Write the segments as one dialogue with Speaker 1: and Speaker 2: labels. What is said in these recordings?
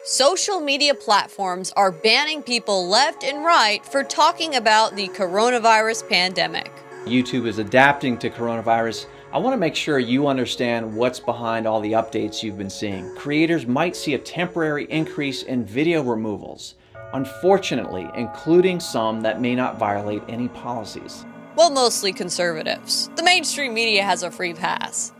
Speaker 1: Social media platforms are banning people left and right for talking about the coronavirus pandemic.
Speaker 2: YouTube is adapting to coronavirus. I want to make sure you understand what's behind all the updates you've been seeing. Creators might see a temporary increase in video removals, unfortunately, including some that may not violate any policies.
Speaker 1: Well, mostly conservatives. The mainstream media has a free pass.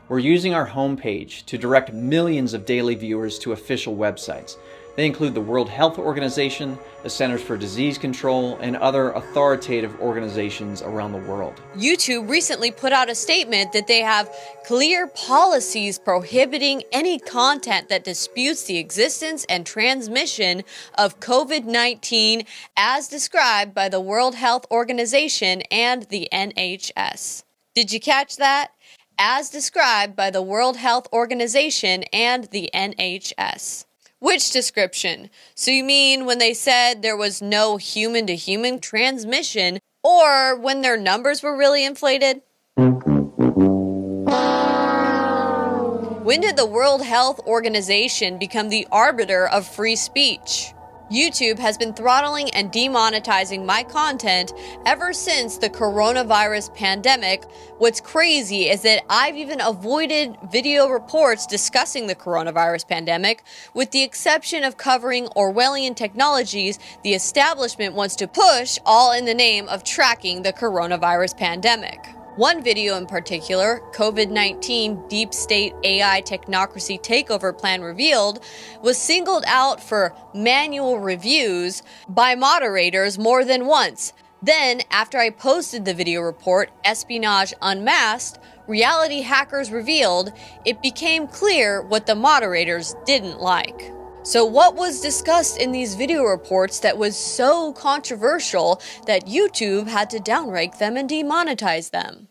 Speaker 2: We're using our homepage to direct millions of daily viewers to official websites. They include the World Health Organization, the Centers for Disease Control, and other authoritative organizations around the world.
Speaker 1: YouTube recently put out a statement that they have clear policies prohibiting any content that disputes the existence and transmission of COVID-19 as described by the World Health Organization and the NHS. Did you catch that? As described by the World Health Organization and the NHS. Which description? So you mean when they said there was no human-to-human transmission, or when their numbers were really inflated? When did the World Health Organization become the arbiter of free speech? YouTube has been throttling and demonetizing my content ever since the coronavirus pandemic. What's crazy is that I've even avoided video reports discussing the coronavirus pandemic. With the exception of covering Orwellian technologies, the establishment wants to push all in the name of tracking the coronavirus pandemic. One video in particular, COVID-19 Deep State AI Technocracy Takeover Plan Revealed, was singled out for manual reviews by moderators more than once. Then, after I posted the video report, Espionage Unmasked, reality hackers revealed, it became clear what the moderators didn't like. So what was discussed in these video reports that was so controversial that YouTube had to downrank them and demonetize them?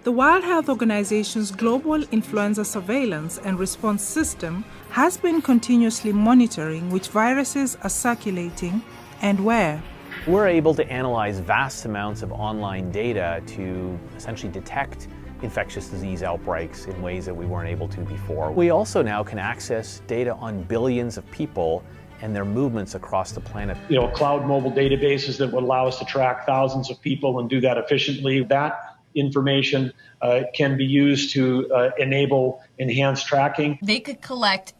Speaker 3: The World Health Organization's global influenza surveillance and response system has been continuously monitoring which viruses are circulating and where.
Speaker 4: We're able to analyze vast amounts of online data to essentially detect infectious disease outbreaks in ways that we weren't able to before. We also now can access data on billions of people and their movements across the planet.
Speaker 5: Cloud mobile databases that would allow us to track thousands of people and do that efficiently. That information can be used to enable enhanced tracking.
Speaker 1: They could collect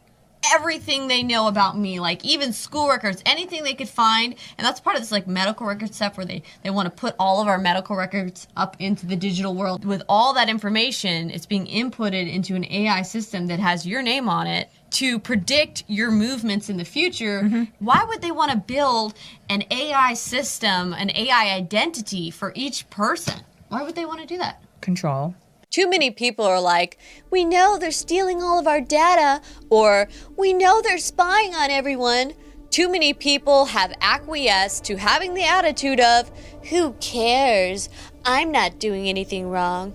Speaker 1: everything they know about me, like even school records, anything they could find. And that's part of this medical record stuff where they want to put all of our medical records up into the digital world. With all that information, it's being inputted into an AI system that has your name on it to predict your movements in the future. Mm-hmm. Why would they want to build an AI system, an AI identity for each person? Why would they want to do that?
Speaker 6: Control.
Speaker 1: Too many people are like, we know they're stealing all of our data, or we know they're spying on everyone. Too many people have acquiesced to having the attitude of, who cares? I'm not doing anything wrong.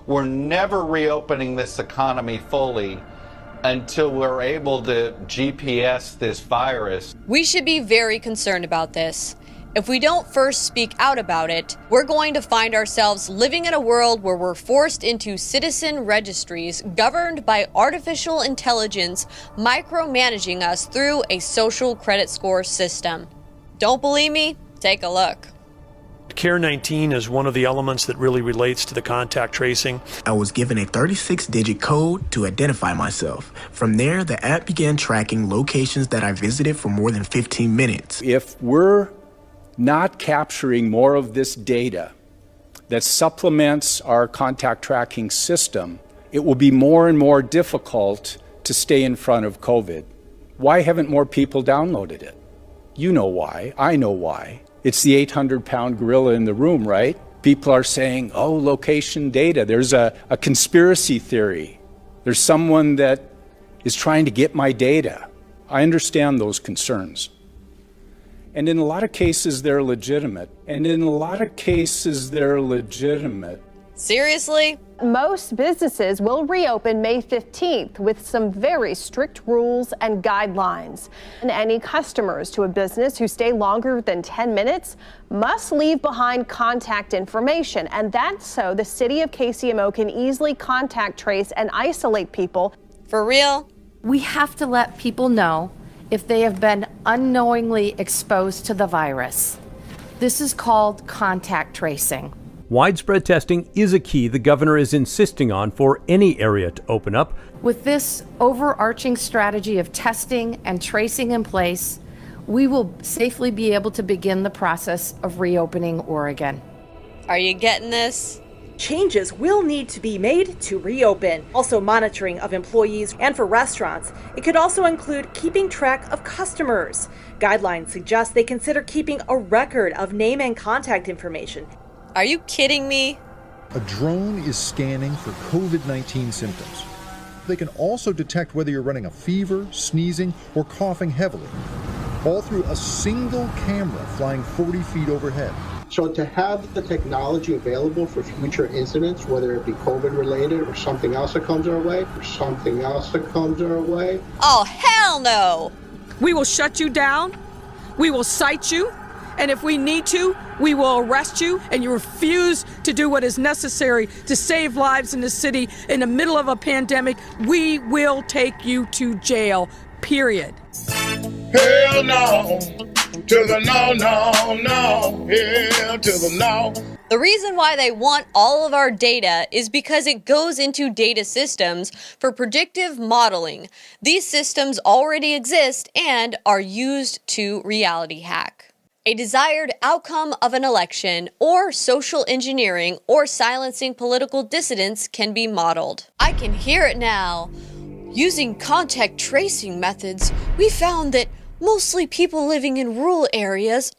Speaker 7: We're never reopening this economy fully until we're able to GPS this virus.
Speaker 1: We should be very concerned about this. If we don't first speak out about it, we're going to find ourselves living in a world where we're forced into citizen registries governed by artificial intelligence micromanaging us through a social credit score system. Don't believe me? Take a look.
Speaker 8: CARE 19 is one of the elements that really relates to the contact tracing.
Speaker 9: I was given a 36-digit code to identify myself. From there, the app began tracking locations that I visited for more than 15 minutes.
Speaker 10: If we're not capturing more of this data that supplements our contact tracking system, it will be more and more difficult to stay in front of COVID. Why haven't more people downloaded it? You know why. I know why. It's the 800-pound gorilla in the room, right? People are saying, oh, location data. There's a conspiracy theory. There's someone that is trying to get my data. I understand those concerns. And in a lot of cases, they're legitimate.
Speaker 1: Seriously?
Speaker 11: Most businesses will reopen May 15th with some very strict rules and guidelines. And any customers to a business who stay longer than 10 minutes must leave behind contact information. And that's so the city of KCMO can easily contact trace and isolate people.
Speaker 1: For real?
Speaker 6: We have to let people know if they have been unknowingly exposed to the virus. This is called contact tracing.
Speaker 12: Widespread testing is a key the governor is insisting on for any area to open up.
Speaker 6: With this overarching strategy of testing and tracing in place, we will safely be able to begin the process of reopening Oregon.
Speaker 1: Are you getting this?
Speaker 13: Changes will need to be made to reopen. Also monitoring of employees, and for restaurants, it could also include keeping track of customers. Guidelines suggest they consider keeping a record of name and contact information.
Speaker 1: Are you kidding me?
Speaker 14: A drone is scanning for COVID-19 symptoms. They can also detect whether you're running a fever, sneezing, or coughing heavily, all through a single camera flying 40 feet overhead.
Speaker 15: So to have the technology available for future incidents, whether it be COVID-related or something else that comes our way,
Speaker 1: Oh, hell no!
Speaker 16: We will shut you down. We will cite you. And if we need to, we will arrest you, and you refuse to do what is necessary to save lives in the city in the middle of a pandemic, we will take you to jail, period.
Speaker 17: Hell no, to the no, no, no, hell to the no.
Speaker 1: The reason why they want all of our data is because it goes into data systems for predictive modeling. These systems already exist and are used to reality hack. A desired outcome of an election or social engineering or silencing political dissidents can be modeled. I can hear it now. Using contact tracing methods, we found that mostly people living in rural areas,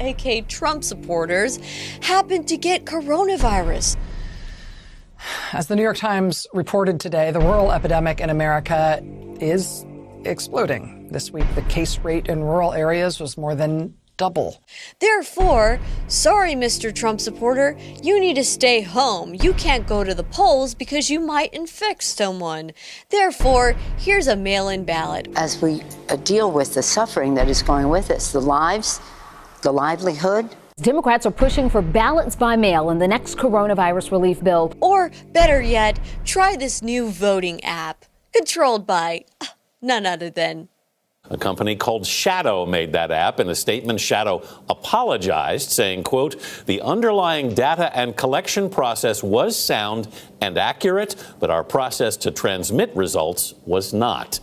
Speaker 1: aka Trump supporters, happen to get coronavirus.
Speaker 18: As the New York Times reported today, the rural epidemic in America is exploding. This week, the case rate in rural areas was more than double.
Speaker 1: Therefore, sorry, Mr. Trump supporter, you need to stay home. You can't go to the polls because you might infect someone. Therefore, here's a mail-in ballot.
Speaker 19: As we deal with the suffering that is going with us, the lives, the livelihood.
Speaker 20: Democrats are pushing for ballots by mail in the next coronavirus relief bill.
Speaker 1: Or, better yet, try this new voting app, controlled by none other than
Speaker 21: a company called Shadow made that app. In a statement, Shadow apologized, saying, quote, "The underlying data and collection process was sound and accurate, but our process to transmit results was not."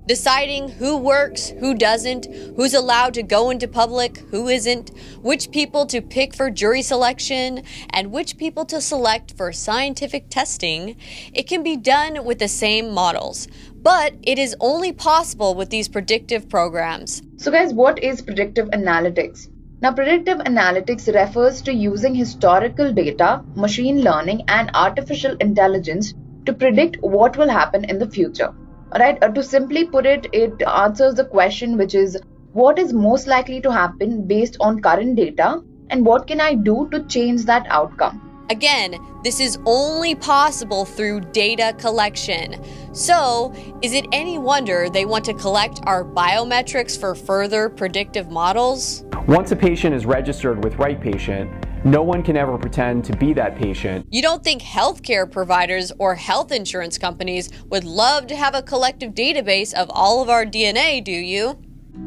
Speaker 1: Deciding who works, who doesn't, who's allowed to go into public, who isn't, which people to pick for jury selection, and which people to select for scientific testing, it can be done with the same models. But it is only possible with these predictive programs.
Speaker 22: So guys, what is predictive analytics? Now, predictive analytics refers to using historical data, machine learning, and artificial intelligence to predict what will happen in the future. Alright, to simply put it, it answers the question, which is what is most likely to happen based on current data, and what can I do to change that outcome?
Speaker 1: Again, this is only possible through data collection. So, is it any wonder they want to collect our biometrics for further predictive models?
Speaker 23: Once a patient is registered with Right Patient, no one can ever pretend to be that patient.
Speaker 1: You don't think healthcare providers or health insurance companies would love to have a collective database of all of our DNA, do you?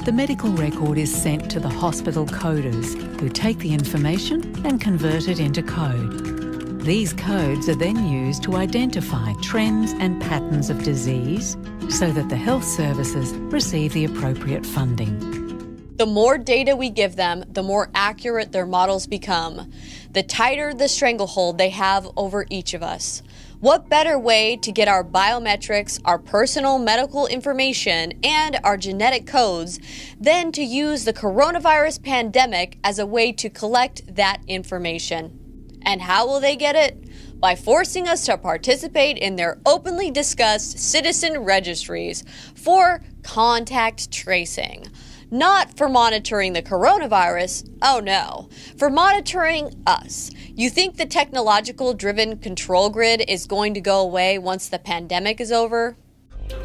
Speaker 24: The medical record is sent to the hospital coders, who take the information and convert it into code. These codes are then used to identify trends and patterns of disease so that the health services receive the appropriate funding.
Speaker 1: The more data we give them, the more accurate their models become. The tighter the stranglehold they have over each of us. What better way to get our biometrics, our personal medical information, and our genetic codes than to use the coronavirus pandemic as a way to collect that information? And how will they get it? By forcing us to participate in their openly discussed citizen registries for contact tracing. Not for monitoring the coronavirus, oh no, for monitoring us. You think the technological-driven control grid is going to go away once the pandemic is over?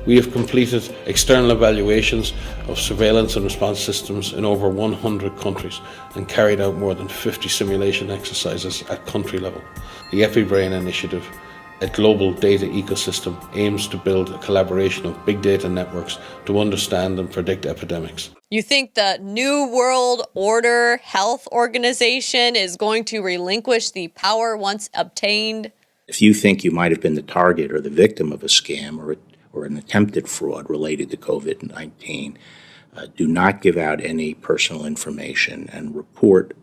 Speaker 25: We have completed external evaluations of surveillance and response systems in over 100 countries and carried out more than 50 simulation exercises at country level. The EpiBrain initiative A global data ecosystem aims to build a collaboration of big data networks to understand and predict epidemics.
Speaker 1: You think the New World Order Health Organization is going to relinquish the power once obtained?
Speaker 2: If you think you might have been the target or the victim of a scam or an attempted fraud related to COVID-19, do not give out any personal information and report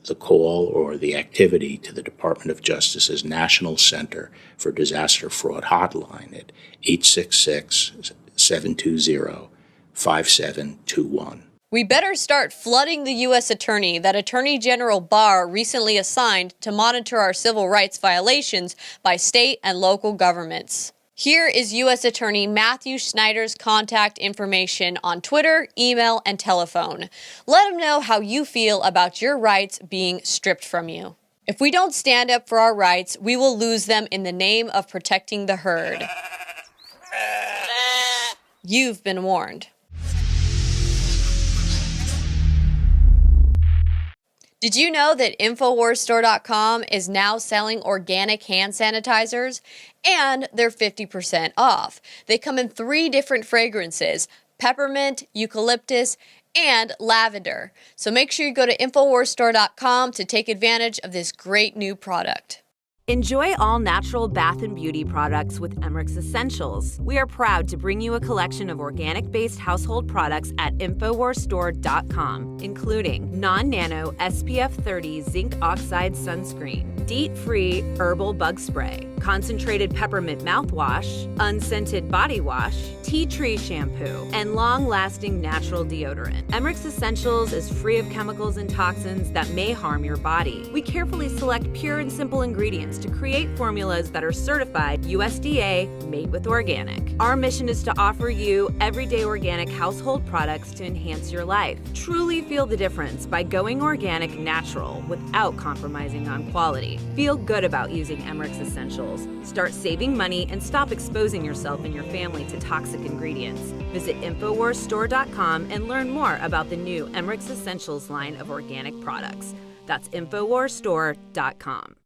Speaker 2: the call or the activity to the Department of Justice's National Center for Disaster Fraud hotline at 866-720-5721.
Speaker 1: We better start flooding the U.S. Attorney that Attorney General Barr recently assigned to monitor our civil rights violations by state and local governments. Here is U.S. Attorney Matthew Schneider's contact information on Twitter, email, and telephone. Let him know how you feel about your rights being stripped from you. If we don't stand up for our rights, we will lose them in the name of protecting the herd. You've been warned. Did you know that InfoWarsStore.com is now selling organic hand sanitizers? And they're 50% off. They come in 3 different fragrances: peppermint, eucalyptus, and lavender. So make sure you go to InfoWarsStore.com to take advantage of this great new product.
Speaker 3: Enjoy all-natural bath and beauty products with Emmerich's Essentials. We are proud to bring you a collection of organic-based household products at InfoWarsStore.com, including non-nano SPF 30 zinc oxide sunscreen, DEET-free herbal bug spray, concentrated peppermint mouthwash, unscented body wash, tea tree shampoo, and long-lasting natural deodorant. Emmerich's Essentials is free of chemicals and toxins that may harm your body. We carefully select pure and simple ingredients to create formulas that are certified USDA made with organic. Our mission is to offer you everyday organic household products to enhance your life. Truly feel the difference by going organic natural without compromising on quality. Feel good about using Emmerich's Essentials. Start saving money and stop exposing yourself and your family to toxic ingredients. Visit InfoWarsStore.com and learn more about the new Emmerich's Essentials line of organic products. That's InfoWarsStore.com.